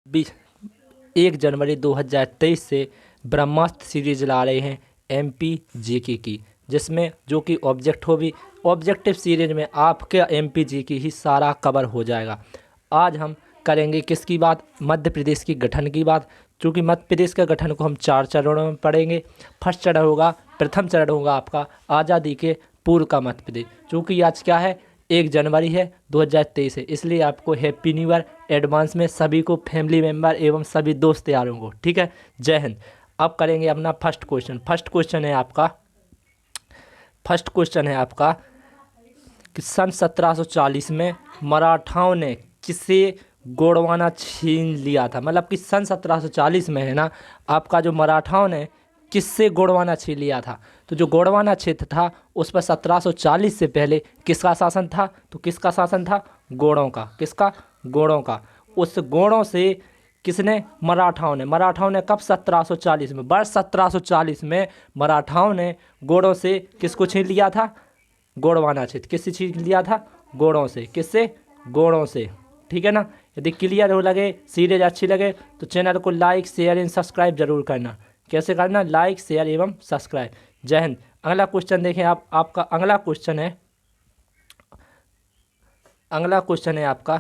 1 जनवरी 2023 से ब्रह्मास्त्र सीरीज ला रहे हैं एमपी जीके की, जिसमें जो कि ऑब्जेक्टिव सीरीज में आपके एमपी जीके ही सारा कवर हो जाएगा। आज हम करेंगे किसकी बात? मध्य प्रदेश की गठन की बात। चूँकि मध्य प्रदेश के गठन को हम 4 चरणों में पढ़ेंगे। फर्स्ट चरण होगा, प्रथम चरण होगा आपका आज़ादी के पूर्व का मध्य प्रदेश। चूँकि आज क्या है, 1 जनवरी है 2023 है, इसलिए आपको हैप्पी न्यू ईयर एडवांस में सभी को, फैमिली मेम्बर एवं सभी दोस्त यारों को। ठीक है, जय हिंद। अब करेंगे अपना फर्स्ट क्वेश्चन। फर्स्ट क्वेश्चन है आपका कि सन 1740 में मराठाओं ने किसे गोंडवाना छीन लिया था। मतलब कि सन 1740 में है ना, आपका जो मराठाओं ने किससे गोंडवाना छीन लिया था। तो जो गोंडवाना क्षेत्र था उस पर 1740 से पहले किसका शासन था? तो किसका शासन था? गोंडों का। किसका? गोंडों का। उस गोंडों से किसने? मराठाओं ने कब? 1740 में। वर्ष 1740 में मराठाओं ने गोंडों से किसको छीन लिया था? गोंडवाना क्षेत्र। किससे छीन लिया था? गोंडों से। किससे? गोंडों से। ठीक है ना। यदि क्लियर हो लगे, सीरीज अच्छी लगे तो चैनल को लाइक शेयर एंड सब्सक्राइब जरूर करना। कैसे करना? लाइक शेयर एवं सब्सक्राइब। जय हिंद। अगला क्वेश्चन देखें आपका अगला क्वेश्चन है आपका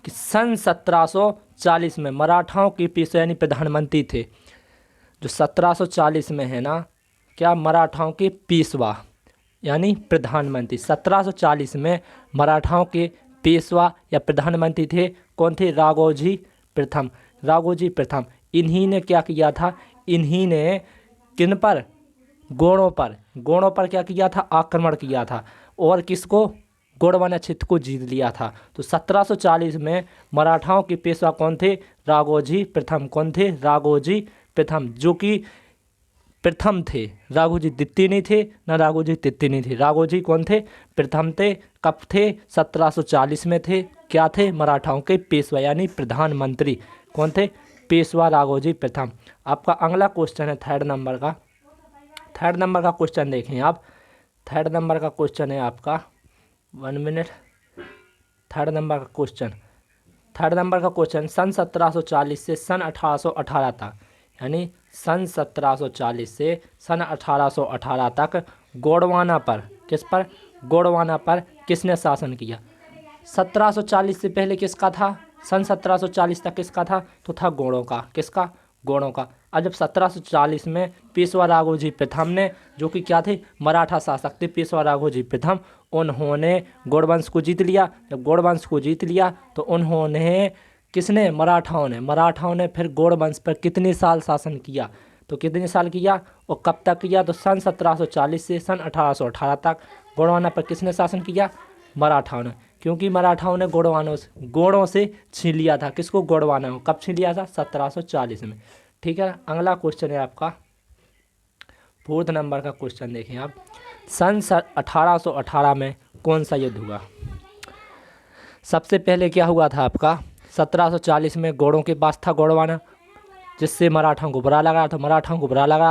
कि सन 1740 में मराठाओं के पेशवा यानी प्रधानमंत्री थे। जो 1740 में है ना, क्या? मराठाओं के पेशवा यानी प्रधानमंत्री। 1740 में मराठाओं के पेशवा या प्रधानमंत्री थे। कौन थे? राघोजी प्रथम। इन्हीं ने क्या किया था? इन्हीं ने किन पर? गोंडों पर क्या किया था? आक्रमण किया था। और किसको? गोंडवाना क्षेत्र को जीत लिया था। तो 1740 में मराठाओं के पेशवा कौन थे? राघोजी प्रथम। कौन थे? राघोजी प्रथम, जो कि प्रथम थे। राघोजी द्वितीय नहीं थे, ना राघोजी तृतीय नहीं थे। राघोजी कौन थे? प्रथम थे। कब थे? 1740 में थे। क्या थे? मराठाओं के पेशवा यानी प्रधानमंत्री। कौन थे? पेशवा राघोजी प्रथम। आपका अगला क्वेश्चन है थर्ड नंबर का क्वेश्चन देखें आप। थर्ड नंबर का क्वेश्चन है आपका, 1 मिनट। थर्ड नंबर का क्वेश्चन सन 1740 से सन 1818 तक, यानी सन 1740 से सन 1818 तक गोंडवाना पर, किस पर? गोंडवाना पर किसने शासन किया? 1740 से पहले किसका था? सन 1740 तक किसका था? तो था गोंडों का। किसका? गोंडों का। अब जब 1740 में पेशवा राघोजी प्रथम ने, जो कि क्या थे? मराठा शासक थे, पेशवा राघोजी प्रथम, उन्होंने गोंडवंश को जीत लिया। जब गोंडवंश को जीत लिया तो उन्होंने, किसने? मराठाओं ने फिर गोंडवंश पर कितने साल शासन किया? तो कितने साल किया और कब तक किया? तो सन 1740 से सन 1818 तक गोंडवाना पर किसने शासन किया? मराठाओं ने। क्योंकि मराठाओं ने गोंडों से छीन लिया था। किसको? गोंडवाना को। कब छीन लिया था? 1740 में। ठीक है। अगला क्वेश्चन है आपका फोर्थ नंबर का क्वेश्चन देखें आप। सन 1818 में कौन सा युद्ध हुआ? सबसे पहले क्या हुआ था आपका? 1740 में गोंडों के पास था गोंडवाना, जिससे मराठाओं को बुरा लगा था।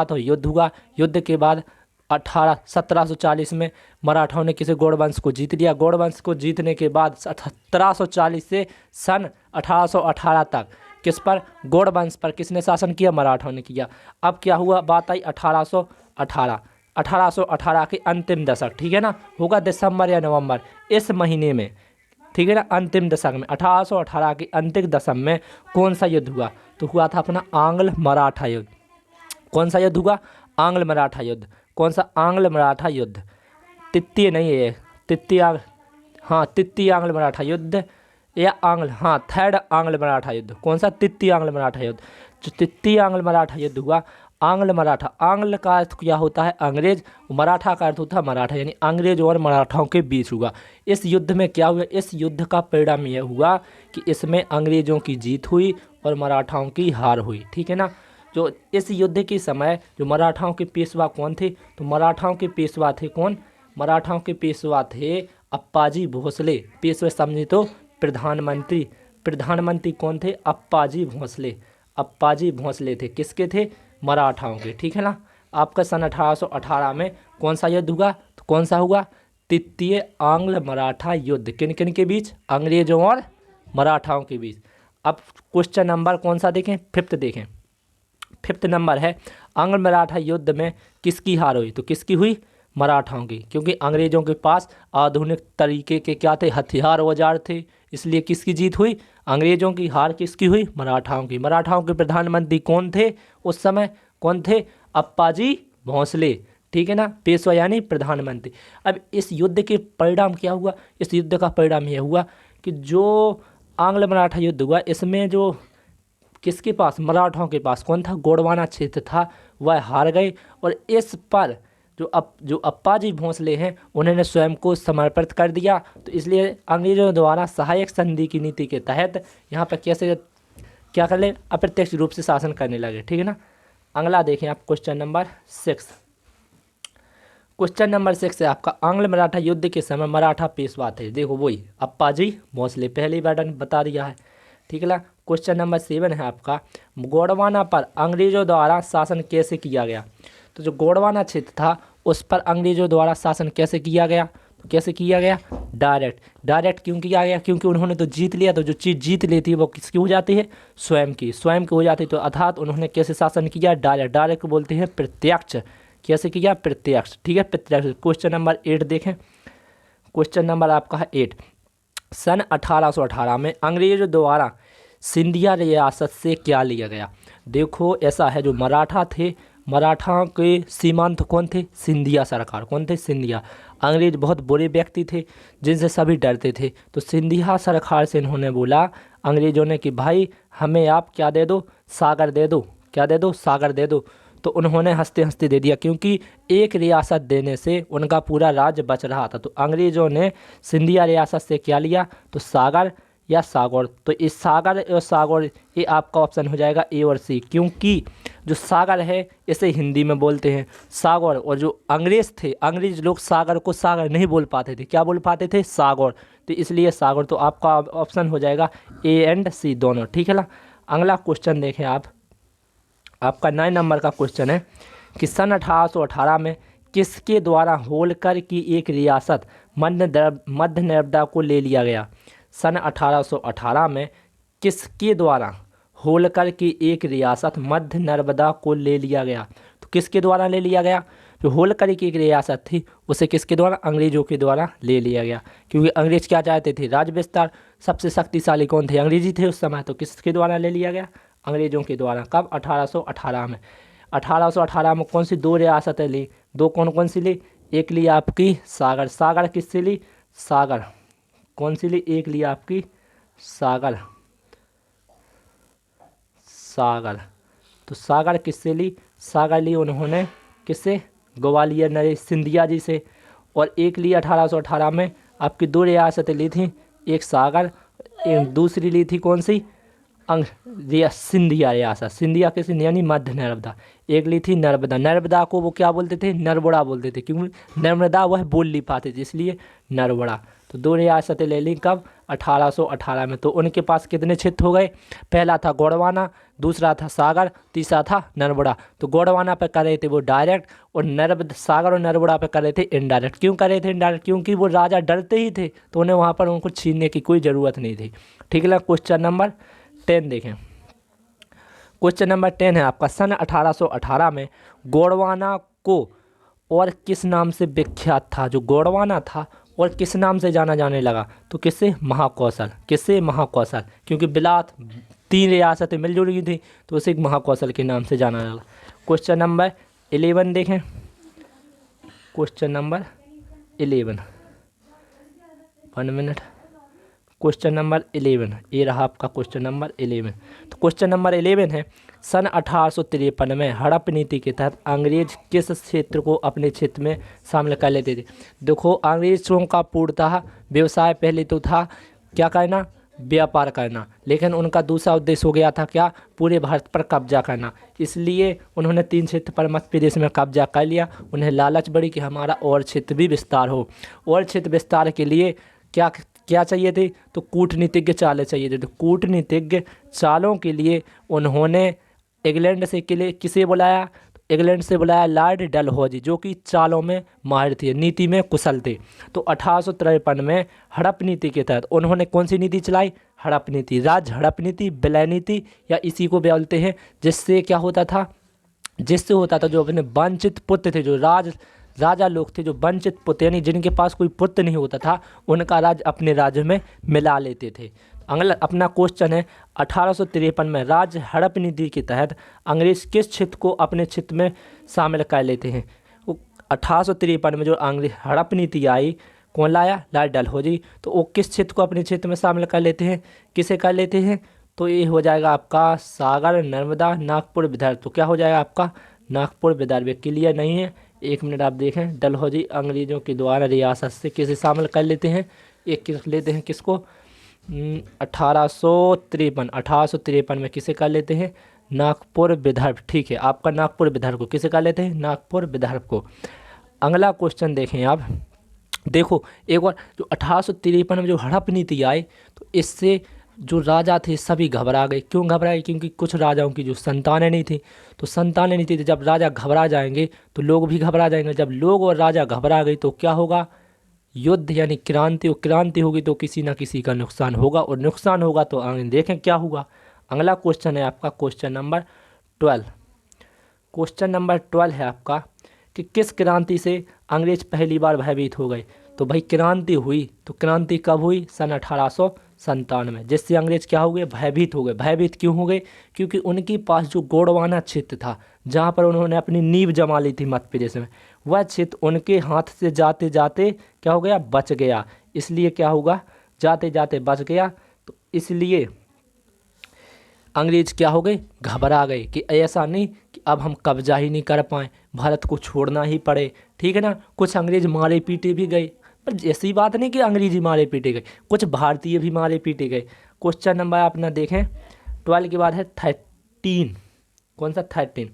तो युद्ध हुआ। युद्ध के बाद 1740 में मराठाओं ने किसी गोंडवंश को जीत लिया। गोंडवंश को जीतने के बाद 1740 से सन 1818 तक किस पर? गोंडवंश पर किसने शासन किया? मराठाओं ने किया। अब क्या हुआ? बात आई 1818 के अंतिम दशक, ठीक है ना, होगा दिसंबर या नवंबर इस महीने में, ठीक है ना। अंतिम दशक में 1818 के अंतिम दशक में कौन सा युद्ध हुआ? तो हुआ था अपना आंग्ल मराठा युद्ध। कौन सा युद्ध हुआ? आंग्ल मराठा युद्ध। कौन सा? आंग्ल मराठा युद्ध। तृतीय नहीं है, तृतीय आंग्ल मराठा युद्ध या थर्ड आंग्ल मराठा युद्ध। कौन सा? तृतीय आंग्ल मराठा युद्ध। जो तृतीय आंग्ल मराठा युद्ध हुआ, आंग्ल का अर्थ क्या होता है? अंग्रेज। मराठा का अर्थ होता है मराठा, यानी अंग्रेज और मराठाओं के बीच हुआ। इस युद्ध में क्या हुआ? इस युद्ध का परिणाम यह हुआ कि इसमें अंग्रेजों की जीत हुई और मराठाओं की हार हुई। ठीक है ना। जो इस युद्ध के समय जो मराठाओं के पेशवा कौन थे? तो मराठाओं के पेशवा थे कौन? मराठाओं के पेशवा थे अप्पाजी भोसले। पेशवे समझे तो प्रधानमंत्री कौन थे? अप्पाजी भोसले थे। किसके थे? मराठाओं के। ठीक है ना। आपका सन 1818 में कौन सा युद्ध हुआ? तो कौन सा हुआ? तृतीय आंग्ल मराठा युद्ध। किन किन के बीच? अंग्रेजों और मराठाओं के बीच। अब क्वेश्चन नंबर कौन सा देखें, फिफ्थ देखें। फिफ्थ नंबर है, आंग्ल मराठा युद्ध में किसकी हार हुई? तो किसकी हुई? मराठाओं की, क्योंकि अंग्रेजों के पास आधुनिक तरीके के क्या थे? हथियार औजार थे। इसलिए किसकी जीत हुई? अंग्रेजों की। हार किसकी हुई? मराठाओं की। मराठाओं के प्रधानमंत्री कौन थे उस समय? कौन थे? अप्पाजी भोंसले, ठीक है ना, पेशवा यानी प्रधानमंत्री। अब इस युद्ध के परिणाम क्या हुआ? इस युद्ध का परिणाम यह हुआ कि जो आंग्ल मराठा युद्ध हुआ, इसमें जो किसके पास? मराठाओं के पास कौन था? गोंडवाना क्षेत्र था, वह हार गए। और इस पर जो अप्पाजी भोंसले हैं, उन्होंने स्वयं को समर्पित कर दिया। तो इसलिए अंग्रेजों द्वारा सहायक संधि की नीति के तहत यहाँ पर कैसे क्या कर ले? अप्रत्यक्ष रूप से शासन करने लगे, ठीक है ना। अगला देखें आप क्वेश्चन नंबर 6। क्वेश्चन नंबर 6 है आपका, आंग्ल मराठा युद्ध के समय मराठा पेशवा थे। देखो वही अप्पाजी भोंसले, पहली बार बता दिया है, ठीक है ना। क्वेश्चन नंबर 7 है आपका, गोंडवाना पर अंग्रेजों द्वारा शासन कैसे किया गया? तो जो गोंडवाना क्षेत्र था उस पर अंग्रेजों द्वारा शासन कैसे किया गया? तो कैसे किया गया? डायरेक्ट क्यों किया गया? क्योंकि उन्होंने तो जीत लिया, तो जो चीज़ जीत लेती है वो किसकी हो जाती है? स्वयं की हो जाती है। तो अर्थात उन्होंने कैसे शासन किया? डायरेक्ट बोलते हैं प्रत्यक्ष। कैसे किया? प्रत्यक्ष, ठीक है, प्रत्यक्ष। क्वेश्चन नंबर 8 देखें। क्वेश्चन नंबर आपका है 8, सन 1818 में अंग्रेजों द्वारा सिंधिया रियासत से क्या लिया गया? देखो ऐसा है, जो मराठा थे, मराठा के सीमांत कौन थे? सिंधिया सरकार। कौन थे? सिंधिया। अंग्रेज बहुत बुरे व्यक्ति थे जिनसे सभी डरते थे। तो सिंधिया सरकार से इन्होंने बोला अंग्रेजों ने कि भाई हमें आप क्या दे दो? सागर दे दो। क्या दे दो? सागर दे दो। तो उन्होंने हंसते हंसते दे दिया, क्योंकि एक रियासत देने से उनका पूरा राज्य बच रहा था। तो अंग्रेजों ने सिंधिया रियासत से क्या लिया? तो सागर या सागौर। तो इस सागर और सागौर ये आपका ऑप्शन हो जाएगा ए और सी, क्योंकि जो सागर है इसे हिंदी में बोलते हैं सागौर, और जो अंग्रेज थे, अंग्रेज लोग सागर को सागर नहीं बोल पाते थे। क्या बोल पाते थे? सागौर। तो इसलिए सागौर। तो आपका ऑप्शन हो जाएगा ए एंड सी दोनों, ठीक है ना। अगला क्वेश्चन देखें आप, आपका 9 नंबर का क्वेश्चन है कि सन 1818 में किसके द्वारा होलकर की एक रियासत मध्य नर्मदा को ले लिया गया? सन 1818 में किसके द्वारा होलकर की एक रियासत मध्य नर्मदा को ले लिया गया? तो किसके द्वारा ले लिया गया? जो होलकर की एक रियासत थी उसे किसके द्वारा? अंग्रेजों के द्वारा ले लिया गया, क्योंकि अंग्रेज क्या चाहते थे? राज्य विस्तार। सबसे शक्तिशाली कौन थे? अंग्रेजी थे उस समय। तो किसके द्वारा ले लिया गया? अंग्रेजों के द्वारा। कब? 1818 में। 1818 में कौन सी 2 रियासतें ली? दो कौन सी ली? एक ली आपकी सागर। सागर किससे ली? सागर। कौन सी ली? एक ली आपकी सागर। तो सागर किससे ली? सागर ली उन्होंने किससे? ग्वालियर नरेश सिंधिया जी से। और एक ली 1818 में आपकी 2 रियासतें ली थी, एक सागर, एक दूसरी ली थी कौन सी? सिंधिया रियासत। सिंधिया किसी यानी मध्य नर्मदा। एक ली थी नर्मदा। नर्मदा को वो क्या बोलते थे? नरबड़ा बोलते थे, क्योंकि नर्मदा वह बोल नहीं पाते थे, इसलिए नरबड़ा। तो 2 रियासतें ले ली कब? 1818 में। तो उनके पास कितने क्षेत्र हो गए? पहला था गोंडवाना, दूसरा था सागर, तीसरा था नरबड़ा। तो गोंडवाना पे कर रहे थे वो डायरेक्ट, और सागर और नरबड़ा पे कर रहे थे इनडायरेक्ट। क्यों कर रहे थे इनडायरेक्ट? क्योंकि वो राजा डरते ही थे, तो उन्हें वहाँ पर उनको छीनने की कोई ज़रूरत नहीं थी, ठीक है ना। क्वेश्चन नंबर 10 देखें। क्वेश्चन नंबर 10 है आपका, सन 1818 में गोंडवाना को और किस नाम से विख्यात था? जो गोंडवाना था और किस नाम से जाना जाने लगा? तो किससे? महाकौशल। किससे? महाकौशल, क्योंकि बिलात 3 रियासतें मिलजुल गई थी, तो उसे एक महाकौशल के नाम से जाना लगा। क्वेश्चन नंबर 11 देखें। Question number 11, 1 minute. Question number 11 ये रहा आपका क्वेश्चन नंबर 11। तो क्वेश्चन नंबर 11 है, सन 1853 में हड़प नीति के तहत अंग्रेज किस क्षेत्र को अपने क्षेत्र में शामिल कर लेते थे? देखो अंग्रेजों का पूर्णतः व्यवसाय पहले तो था क्या करना? व्यापार करना, लेकिन उनका दूसरा उद्देश्य हो गया था क्या? पूरे भारत पर कब्जा करना। इसलिए उन्होंने 3 क्षेत्र पर मध्य प्रदेश में कब्जा कर लिया। उन्हें लालच बढ़ी कि हमारा और क्षेत्र भी विस्तार हो। और क्षेत्र विस्तार के लिए क्या चाहिए थे? तो कूटनीतिज्ञ चालें चाहिए थे। तो कूटनीतिज्ञ चालों के लिए उन्होंने इंग्लैंड से किसे बुलाया? तो इंग्लैंड से बुलाया लॉर्ड डलहौजी, जो कि चालों में माहिर थे, नीति में कुशल थे। तो 1853 में हड़प नीति के तहत उन्होंने कौन सी नीति चलाई? हड़प नीति। राज हड़प नीति, विलय नीति, या इसी को बोलते हैं, जिससे क्या होता था, जिससे होता था जो अपने वंचित पुत्र थे, जो राजा लोग थे, जो वंचित पुत्र यानी जिनके पास कोई पुत्र नहीं होता था, उनका राज अपने राज्य में मिला लेते थे। अगला अपना क्वेश्चन है 1853 में राज हड़प नीति के तहत अंग्रेज किस क्षेत्र को अपने क्षेत्र में शामिल कर लेते हैं? 1853 में जो अंग्रेज हड़प नीति आई, कौन लाया? लॉर्ड डलहौजी। तो वो किस क्षेत्र को अपने क्षेत्र में शामिल कर लेते हैं? किसे कर लेते हैं? तो ये हो जाएगा आपका सागर, नर्मदा, नागपुर, विदर्भ। तो क्या हो जाएगा आपका? नागपुर, विदर्भ। क्लियर नहीं है? एक मिनट आप देखें। डलहौजी अंग्रेजों के द्वारा रियासत से किसे शामिल कर लेते हैं? एक किस लेते हैं, किसको? 1853 में किसे कर लेते हैं? नागपुर, विदर्भ। ठीक है, आपका नागपुर, विदर्भ को किसे कर लेते हैं? नागपुर, विदर्भ को। अगला क्वेश्चन देखें आप। देखो एक बार जो 1853 में जो हड़प नीति आई, तो इससे जो राजा थे सभी घबरा गए। क्यों घबराए? क्योंकि कुछ राजाओं की जो संतानें नहीं थी, तो संतानें नहीं थी, तो जब राजा घबरा जाएंगे तो लोग भी घबरा जाएंगे। जब लोग और राजा घबरा गए तो क्या होगा? युद्ध यानी क्रांति। और क्रांति होगी तो किसी ना किसी का नुकसान होगा, और नुकसान होगा तो आगे देखें क्या होगा। अगला क्वेश्चन है आपका क्वेश्चन नंबर 12। क्वेश्चन नंबर 12 है आपका कि किस क्रांति से अंग्रेज पहली बार भयभीत हो गए? तो भाई क्रांति हुई, तो क्रांति कब हुई? सन 1857 में, जिससे अंग्रेज क्या हो गए? भयभीत हो गए। भयभीत क्यों हो गए? क्योंकि उनके पास जो गोंडवाना क्षेत्र था, जहाँ पर उन्होंने अपनी नींव जमा ली थी मध्य प्रदेश में, वह क्षेत्र उनके हाथ से जाते जाते क्या हो गया? बच गया। इसलिए क्या होगा? जाते जाते बच गया। तो इसलिए अंग्रेज क्या हो गए? घबरा गए कि ऐसा नहीं कि अब हम कब्जा ही नहीं कर पाएँ, भारत को छोड़ना ही पड़े। ठीक है ना? कुछ अंग्रेज मारे पीटे भी गए, पर ऐसी बात नहीं कि अंग्रेजी मारे पीटे गए, कुछ भारतीय भी मारे पीटे गए। क्वेश्चन नंबर अपना देखें 12 के बाद है 13। कौन सा? 13।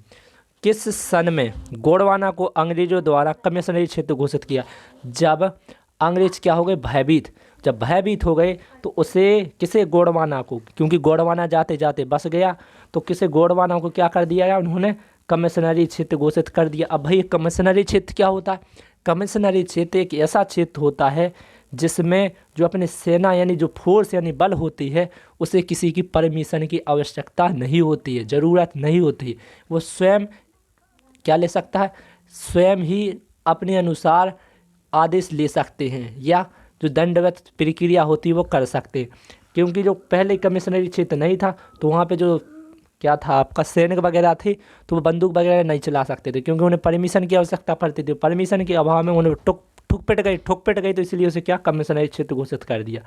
किस सन में गोंडवाना को अंग्रेजों द्वारा कमिश्नरी क्षेत्र घोषित किया? जब अंग्रेज क्या हो गए? भयभीत। जब भयभीत हो गए तो उसे किसे? गोंडवाना को, क्योंकि गोंडवाना जाते जाते बस गया, तो किसे? गोंडवाना को क्या कर दिया? उन्होंने कमिश्नरी क्षेत्र घोषित कर दिया। अब भाई कमिश्नरी क्षेत्र क्या होता है? कमिश्नरी क्षेत्र एक ऐसा क्षेत्र होता है जिसमें जो अपने सेना यानी जो फोर्स यानी बल होती है, उसे किसी की परमिशन की आवश्यकता नहीं होती है, ज़रूरत नहीं होती है। वो स्वयं क्या ले सकता है? स्वयं ही अपने अनुसार आदेश ले सकते हैं, या जो दंडवत प्रक्रिया होती है वो कर सकते हैं। क्योंकि जो पहले कमिश्नरी क्षेत्र नहीं था, तो वहाँ पे जो क्या था आपका सैनिक वगैरह थे, तो वो बंदूक वगैरह नहीं चला सकते थे, क्योंकि उन्हें परमिशन की आवश्यकता पड़ती थी। परमिशन के अभाव में उन्हें ठुक पिट गई, तो इसलिए उसे क्या? कमिश्नरी क्षेत्र घोषित कर दिया।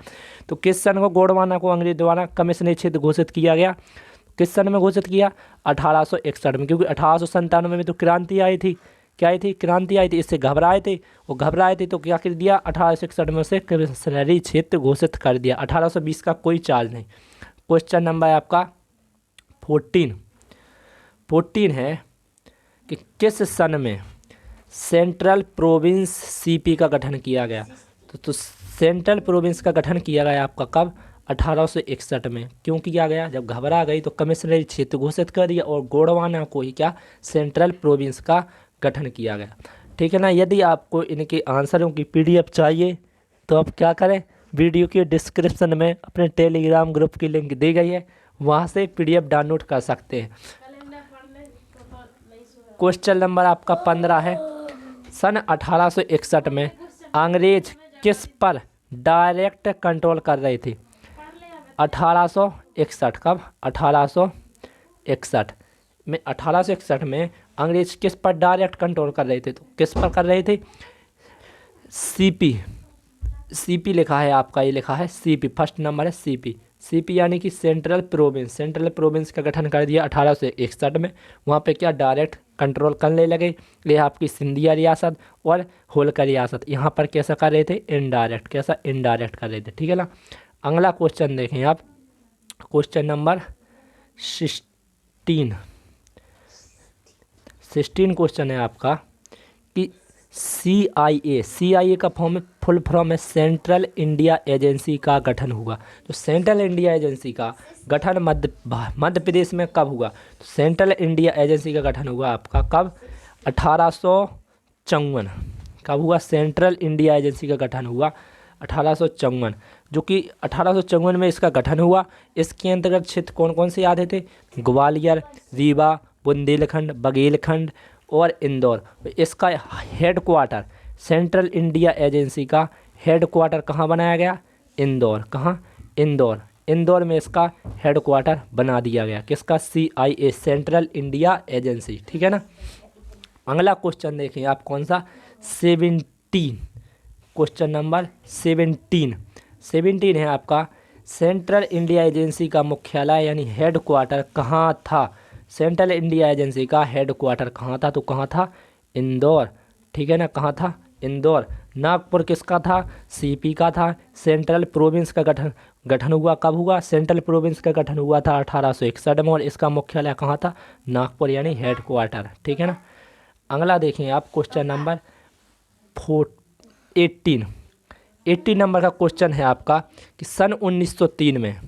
तो किस सन को गोंडवाना को अंग्रेज द्वारा कमिश्नरी क्षेत्र घोषित किया गया? किस सन में घोषित किया? 1861 में, क्योंकि 1897 में तो क्रांति आई थी। क्या आई थी? क्रांति आई थी, इससे घबराए थे। वो घबराए थे तो क्या कर दिया? 1861 में उसे कमिश्नरी क्षेत्र घोषित कर दिया। 1820 का कोई चार्ज नहीं। क्वेश्चन नंबर आपका 14 है कि किस सन में सेंट्रल प्रोविंस सीपी का गठन किया गया? तो सेंट्रल प्रोविंस का गठन किया गया आपका कब? 1861 में। क्यों किया गया? जब घबरा गई तो कमिश्नरी क्षेत्र घोषित कर दिया, और गोंडवाना को ही क्या? सेंट्रल प्रोविंस का गठन किया गया। ठीक है ना? यदि आपको इनके आंसरों की PDF चाहिए तो आप क्या करें? वीडियो के डिस्क्रिप्शन में अपने टेलीग्राम ग्रुप की लिंक दी गई है, वहाँ से PDF डाउनलोड कर सकते हैं। क्वेश्चन नंबर आपका 15 है। सन 1861 में अंग्रेज किस पर डायरेक्ट कंट्रोल कर रहे थे? 1861 कब? 1861 में 1861 में अंग्रेज किस पर डायरेक्ट कंट्रोल कर रहे थे? तो किस पर कर रहे थे? सीपी लिखा है आपका, ये लिखा है सीपी, फर्स्ट नंबर है सीपी यानी कि सेंट्रल प्रोविंस का गठन कर दिया 1861 में। वहाँ पे क्या? डायरेक्ट कंट्रोल करने लगे। ये आपकी सिंधिया रियासत और होलकर रियासत। यहाँ पर कैसा कर रहे थे? इनडायरेक्ट। कैसा? इनडायरेक्ट कर रहे थे। ठीक है ना? अगला क्वेश्चन देखें आप, क्वेश्चन नंबर 16 क्वेश्चन है आपका कि CIA का फुल फॉर्म है सेंट्रल इंडिया एजेंसी का गठन हुआ। तो सेंट्रल इंडिया एजेंसी का गठन मध्य प्रदेश में कब हुआ? तो सेंट्रल इंडिया एजेंसी का गठन हुआ आपका कब? 1854। कब हुआ? सेंट्रल इंडिया एजेंसी का गठन हुआ 1854, जो कि 1854 में इसका गठन हुआ। इसके अंतर्गत क्षेत्र कौन कौन से आते थे? ग्वालियर, रीवा, बुंदेलखंड, बघेलखंड और इंदौर। इसका head quarter, central India agency का हेड क्वार्टर कहाँ बनाया गया? इंदौर। कहाँ? इंदौर। इंदौर में इसका हेड क्वार्टर बना दिया गया। किसका? CIA, central India agency. ठीक है ना। अगला क्वेश्चन देखें आप, कौन सा? 17, क्वेश्चन नंबर 17 है आपका, सेंट्रल इंडिया एजेंसी का मुख्यालय यानी हेड क्वार्टर कहाँ था? सेंट्रल इंडिया एजेंसी का हेड क्वार्टर कहाँ था? तो कहाँ था? इंदौर। ठीक है ना। कहाँ था? इंदौर। नागपुर किसका था? CP का था। सेंट्रल प्रोविंस का गठन हुआ कब हुआ? सेंट्रल प्रोविंस का गठन हुआ था 1861 में, और इसका मुख्यालय कहाँ था? नागपुर, यानी हेड क्वार्टर। ठीक है ना। अगला देखें आप, क्वेश्चन नंबर 18 नंबर का क्वेश्चन है आपका कि सन 1903 में,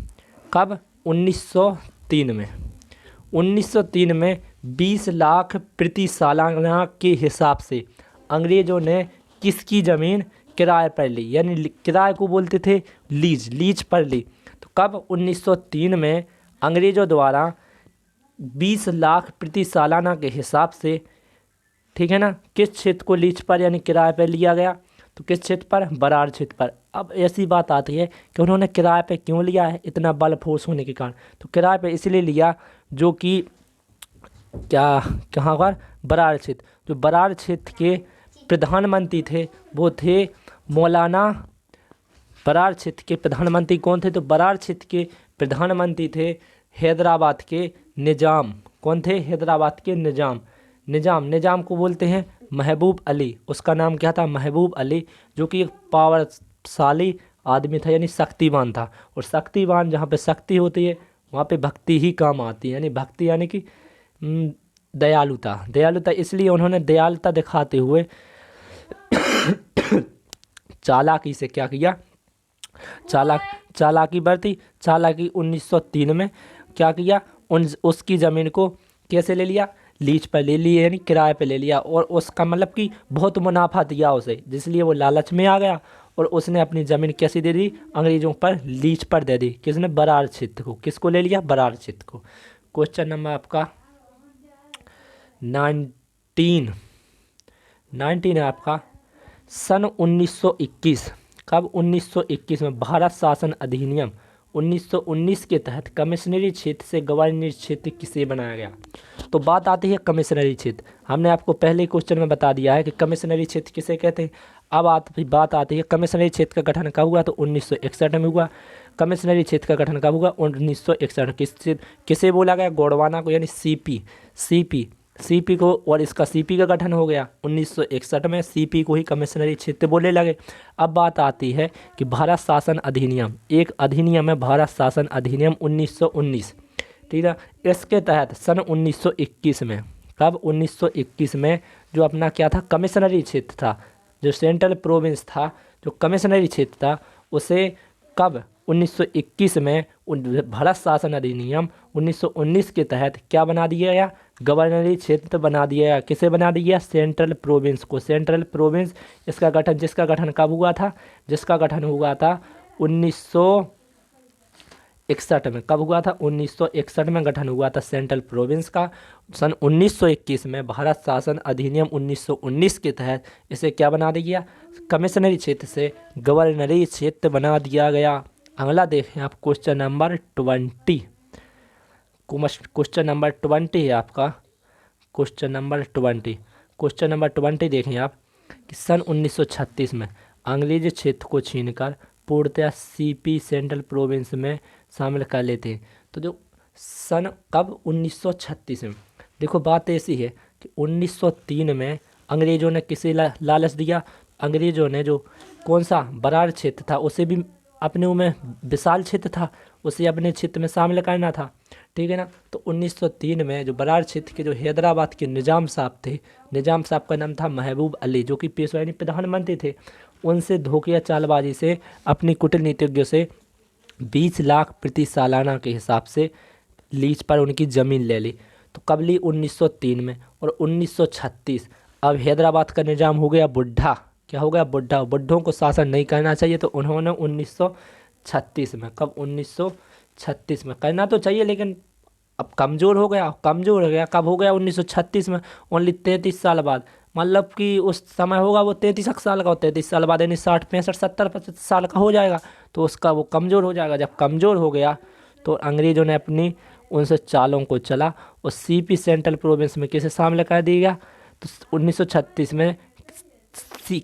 कब? 1903 में 20 लाख प्रति सालाना के हिसाब से अंग्रेज़ों ने किसकी ज़मीन किराए पर ली? यानी किराए को बोलते थे लीज पर ली। तो कब? 1903 में अंग्रेज़ों द्वारा 20 लाख प्रति सालाना के हिसाब से, ठीक है ना, किस क्षेत्र को लीज पर यानी किराए पर लिया गया? तो किस क्षेत्र पर? बरार क्षेत्र पर। अब ऐसी बात आती है कि उन्होंने किराए पे क्यों लिया है? इतना बल फोर्स होने के कारण। तो किराए पे इसलिए लिया जो कि कहाँ पर? बरार क्षेत्र। जो बरार क्षेत्र के प्रधानमंत्री थे वो थे मौलाना। बरार क्षेत्र के प्रधानमंत्री कौन थे? तो बरार क्षेत्र के प्रधानमंत्री थे हैदराबाद के निज़ाम। कौन थे? हैदराबाद के निज़ाम को बोलते हैं महबूब अली। उसका नाम क्या था? महबूब अली, जो कि एक पावरशाली आदमी था, यानी शक्तिवान था। और शक्तिवान, जहाँ पे शक्ति होती है वहाँ पे भक्ति ही काम आती है। यानी भक्ति यानी कि दयालुता। इसलिए उन्होंने दयालुता दिखाते हुए चालाकी से क्या किया? चालाकी बरती। चालाकी 1903 में क्या किया? उसकी ज़मीन को कैसे ले लिया? लीज पर ले लिए, यानी किराए पे ले लिया। और उसका मतलब कि बहुत मुनाफा दिया उसे, जिसलिए वो लालच में आ गया और उसने अपनी ज़मीन कैसी दे दी? अंग्रेज़ों पर लीज पर दे दी। किसने? बरार क्षेत्र को। किसको ले लिया? बरार क्षेत्र को। क्वेश्चन नंबर आपका 19 है आपका, सन 1921। कब? 1921 में भारत शासन अधिनियम 1919 के तहत कमिश्नरी क्षेत्र से गवर्नर क्षेत्र किसे बनाया गया? तो बात आती है कमिश्नरी क्षेत्र। हमने आपको पहले क्वेश्चन में बता दिया है कि कमिश्नरी क्षेत्र किसे कहते हैं। अब बात आती है कमिश्नरी क्षेत्र का गठन कब हुआ? तो 1961 में हुआ। कमिश्नरी क्षेत्र का गठन कब हुआ? 1961। किसे बोला गया? गोंडवाना को, यानी सीपी को। और इसका सीपी का गठन हो गया 1961 में। सीपी को ही कमिश्नरी क्षेत्र बोलने लगे। अब बात आती है कि भारत शासन अधिनियम, एक अधिनियम है भारत शासन अधिनियम 1919। ठीक है। इसके तहत सन 1921 में, कब? 1921 में जो अपना क्या था? कमिश्नरी क्षेत्र था, जो सेंट्रल प्रोविंस था, जो कमिश्नरी क्षेत्र था, उसे कब? 1921 में भारत शासन अधिनियम 1919 के तहत क्या बना दिया गया? गवर्नरी क्षेत्र बना दिया गया। किसे बना दिया? सेंट्रल प्रोविंस को। सेंट्रल प्रोविंस जिसका गठन कब हुआ था? जिसका गठन हुआ था 1961 में। कब हुआ था? 1961 में गठन हुआ था सेंट्रल प्रोविंस का। सन 1921 में भारत शासन अधिनियम 1919 के तहत इसे क्या बना दिया गया? कमिश्नरी क्षेत्र से गवर्नरी क्षेत्र बना दिया गया। अगला देखें आप, क्वेश्चन नंबर 20। क्वेश्चन नंबर 20 है आपका, क्वेश्चन नंबर 20 देखें आप कि सन 1936 में अंग्रेज क्षेत्र को छीनकर पूर्णतः सीपी सेंट्रल प्रोविंस में शामिल कर लेते हैं। तो जो सन कब? 1936 में। देखो बात ऐसी है कि 1903 में अंग्रेज़ों ने किसे लालच दिया? अंग्रेज़ों ने जो कौन सा बरार क्षेत्र था उसे भी अपने में विशाल क्षेत्र था, उसे अपने क्षेत्र में शामिल करना था। ठीक है ना। तो 1903 में जो बरार क्षेत्र के जो हैदराबाद के निज़ाम साहब थे, निज़ाम साहब का नाम था महबूब अली, जो कि पेशवा यानी प्रधानमंत्री थे, उनसे धोखे या चालबाजी से अपनी कूटनीतिज्ञों से 20 लाख प्रति सालाना के हिसाब से लीज पर उनकी ज़मीन ले ली। तो कब ली? 1903 में। और 1936 अब हैदराबाद का निज़ाम हो गया बुढ़ा। क्या हो गया? बुढ़ा। बुढ़ों को शासन नहीं करना चाहिए, तो उन्होंने 1936 में, कब? 1936 में। करना तो चाहिए लेकिन अब कमज़ोर हो गया। कमज़ोर हो गया कब हो गया? 1936 में, ओनली 33 साल बाद। मतलब कि उस समय होगा वो 33 साल का, 33 साल बाद यानी 60 65 70 75 साल का हो जाएगा, तो उसका वो कमज़ोर हो जाएगा। जब कमज़ोर हो गया तो अंग्रेज़ों ने अपनी उनसे चालों को चला और सीपी सेंट्रल प्रोविंस में किसे शामिल कर दिया? तो 1936 में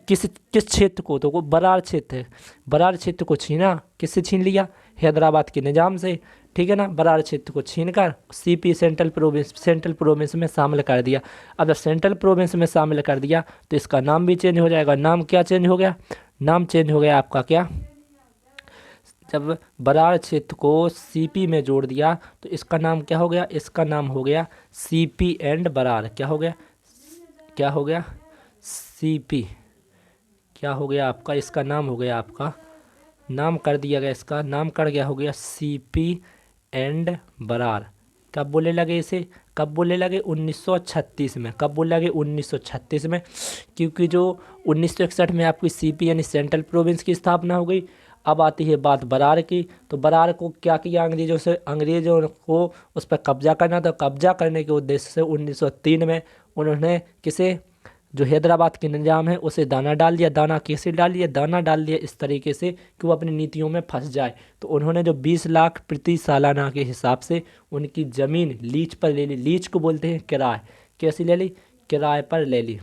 किस किस क्षेत्र को? तो वो बरार क्षेत्र है, बरार क्षेत्र को छीना। किससे छीन लिया? हैदराबाद के निज़ाम से, ठीक है ना। बरार क्षेत्र को छीनकर सीपी सेंट्रल प्रोविंस में शामिल कर दिया। अब जब सेंट्रल प्रोविंस में शामिल कर दिया तो इसका नाम भी चेंज हो जाएगा। नाम क्या चेंज हो गया? नाम चेंज हो गया आपका क्या? जब बरार क्षेत्र को सीपी में जोड़ दिया तो इसका नाम क्या हो गया? इसका नाम हो गया सीपी एंड बरार। क्या हो गया? क्या हो गया? सीपी। क्या हो गया आपका? इसका नाम हो गया आपका, नाम कर दिया गया, इसका नाम कर गया हो गया सीपी एंड बरार। कब बोले लगे इसे? कब बोले लगे? 1936 में। कब बोले लगे? 1936 में। क्योंकि जो 1961 में आपकी सीपी यानी सेंट्रल प्रोविंस की स्थापना हो गई। अब आती है बात बरार की। तो बरार को क्या किया अंग्रेज़ों से? अंग्रेज़ों को उस पर कब्जा करना था। कब्जा करने के उद्देश्य से 1903 में उन्होंने किसे? जो हैदराबाद के निज़ाम है उसे दाना डाल दिया। दाना कैसे डाल दिया? दाना डाल दिया इस तरीके से कि वो अपनी नीतियों में फंस जाए। तो उन्होंने जो 20 लाख प्रति सालाना के हिसाब से उनकी ज़मीन लीज पर ले ली। लीज को बोलते हैं किराए। कैसे ले ली? किराए पर ले ली।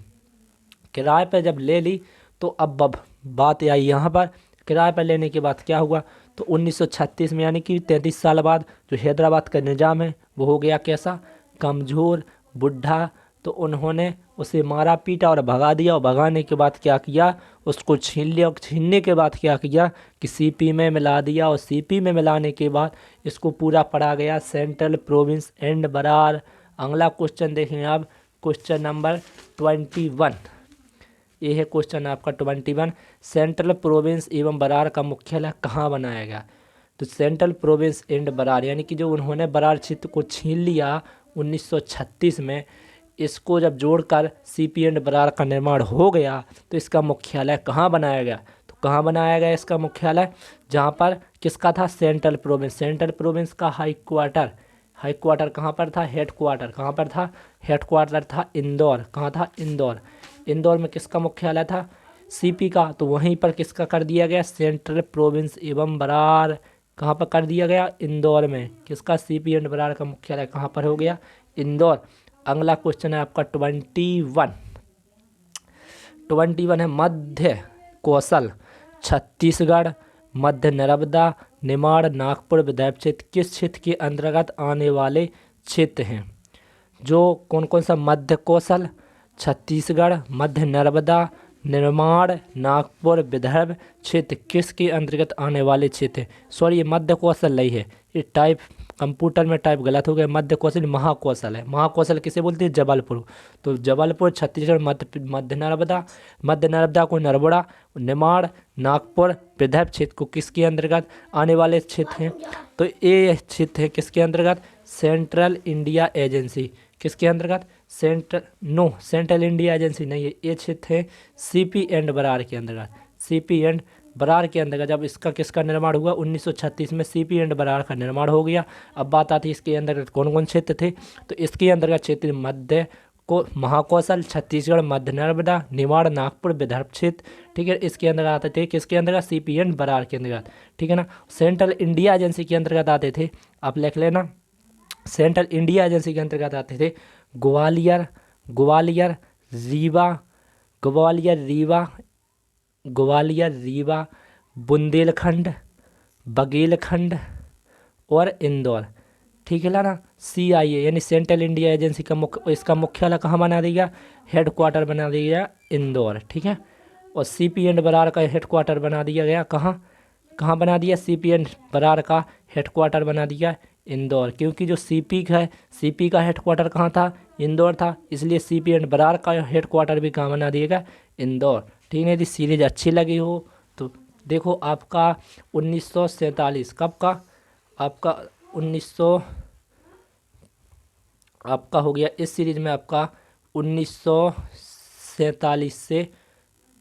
किराए पर जब ले ली तो अब बात आई यहाँ पर। किराए पर लेने के बाद क्या हुआ? तो 1936 में यानी कि 33 साल बाद जो हैदराबाद का निज़ाम है वो हो गया कैसा? कमज़ोर, बुढ़ा। तो उन्होंने उसे मारा पीटा और भगा दिया। और भगाने के बाद क्या किया? उसको छीन लिया। और छीनने के बाद क्या किया कि सीपी में मिला दिया। और सीपी में मिलाने के बाद इसको पूरा पढ़ा गया सेंट्रल प्रोविंस एंड बरार। अगला क्वेश्चन देखें आप, क्वेश्चन नंबर 21। ये है क्वेश्चन आपका 21। सेंट्रल प्रोविंस एवं बरार का मुख्यालय कहाँ बनाया गया? तो सेंट्रल प्रोविंस एंड बरार यानी कि जो उन्होंने बरार क्षेत्र को छीन लिया 1936 में, इसको जब जोड़कर सीपी एंड बरार का निर्माण हो गया तो इसका मुख्यालय कहाँ बनाया गया? तो कहाँ बनाया गया इसका मुख्यालय? जहाँ पर किसका था? Central province. सेंट्रल प्रोविंस का हाई क्वार्टर कहाँ पर था? हेड क्वार्टर कहाँ पर था? हेड क्वार्टर था इंदौर। कहाँ था? इंदौर। इंदौर में किसका मुख्यालय था? सीपी का। तो वहीं पर किसका कर दिया गया? सेंट्रल प्रोविंस एवं बरार कहाँ पर कर दिया गया? इंदौर में। किसका? सीपी एंड बरार का मुख्यालय कहाँ पर हो गया? इंदौर। अगला क्वेश्चन है आपका 21 है मध्य कौशल छत्तीसगढ़, मध्य नर्मदा, निमाड़, नागपुर, विदर्भ क्षेत्र किस क्षेत्र के अंतर्गत आने वाले क्षेत्र हैं? जो कौन कौन सा? मध्य कौशल, छत्तीसगढ़, मध्य नर्मदा, निमाड़, नागपुर, विदर्भ क्षेत्र किसके अंतर्गत आने वाले क्षेत्र हैं? सॉरी, ये मध्य कौशल नहीं है, ये टाइप कंप्यूटर में टाइप गलत हो गया। मध्य कौशल महाकौशल है। महाकौशल किसे बोलते हैं? जबलपुर। तो जबलपुर, छत्तीसगढ़, मध्य नर्मदा को नरबड़ा, निमाड़, नागपुर, विदर्भ क्षेत्र को किसके अंतर्गत आने वाले क्षेत्र हैं? तो ये क्षेत्र है किसके अंतर्गत? Central India agency. किसके अंतर्गत? सेंट्रल इंडिया एजेंसी नहीं है, ये क्षेत्र है सीपी एंड बरार के अंतर्गत। सीपी एंड बरार के अंतर्गत जब इसका किसका निर्माण हुआ? 1936 में सीपी एंड बरार का निर्माण हो गया। अब बात आती है इसके अंतर्गत कौन कौन क्षेत्र थे? तो इसके अंतर्गत क्षेत्र मध्य को महाकौशल, छत्तीसगढ़, मध्य नर्मदा, निमाड़, नागपुर, विदर्भ क्षेत्र, ठीक है। इसके अंतर्गत आते थे किसके अंतर्गत? सीपी एंड बरार के अंतर्गत, ठीक है ना। सेंट्रल इंडिया एजेंसी के अंतर्गत आते थे, आप लिख लेना। सेंट्रल इंडिया एजेंसी के अंतर्गत आते थे ग्वालियर, रीवा, बुंदेलखंड, बघेलखंड और इंदौर, ठीक है ना। CIA यानी सेंट्रल इंडिया एजेंसी का इसका मुख्यालय कहाँ बना दिया? हेड क्वार्टर बना दिया गया इंदौर, ठीक है। और सीपी एंड बरार का हेड क्वार्टर बना दिया गया कहाँ बना दिया? सीपी एंड बरार का हेड क्वार्टर बना दिया इंदौर, क्योंकि जो सीपी का हेडक्वार्टर कहाँ था, इंदौर था, इसलिए सीपी एंड बरार का हेडक्वार्टर भी कहाँ बना दिएगा, इंदौर। ठीक है, यदि सीरीज अच्छी लगी हो तो देखो आपका 1947 कब का, आपका 1900 आपका हो गया इस सीरीज में आपका 1947 से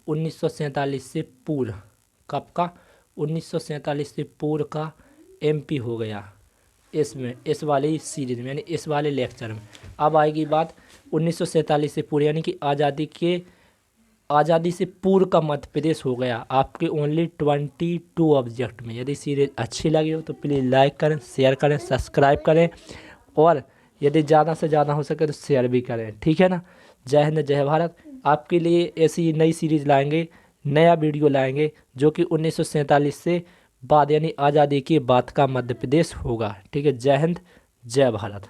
1947 से पूर्व, कब का, 1947 से पूर्व का एमपी हो गया इसमें, इस वाली सीरीज में, यानी इस वाले लेक्चर में। अब आएगी बात 1947 से पूर्व, यानी कि आज़ादी से पूर्व का मध्य प्रदेश हो गया आपके ओनली 22 ऑब्जेक्ट में। यदि सीरीज अच्छी लगी हो तो प्लीज़ लाइक करें, शेयर करें, सब्सक्राइब करें, और यदि ज़्यादा से ज़्यादा हो सके तो शेयर भी करें। ठीक है ना। जय हिंद, जय भारत। आपके लिए ऐसी नई सीरीज़ लाएंगे, नया वीडियो लाएंगे जो कि 1947 से बाद यानी आज़ादी के बाद का मध्य प्रदेश होगा। ठीक है, जय हिंद, जय भारत।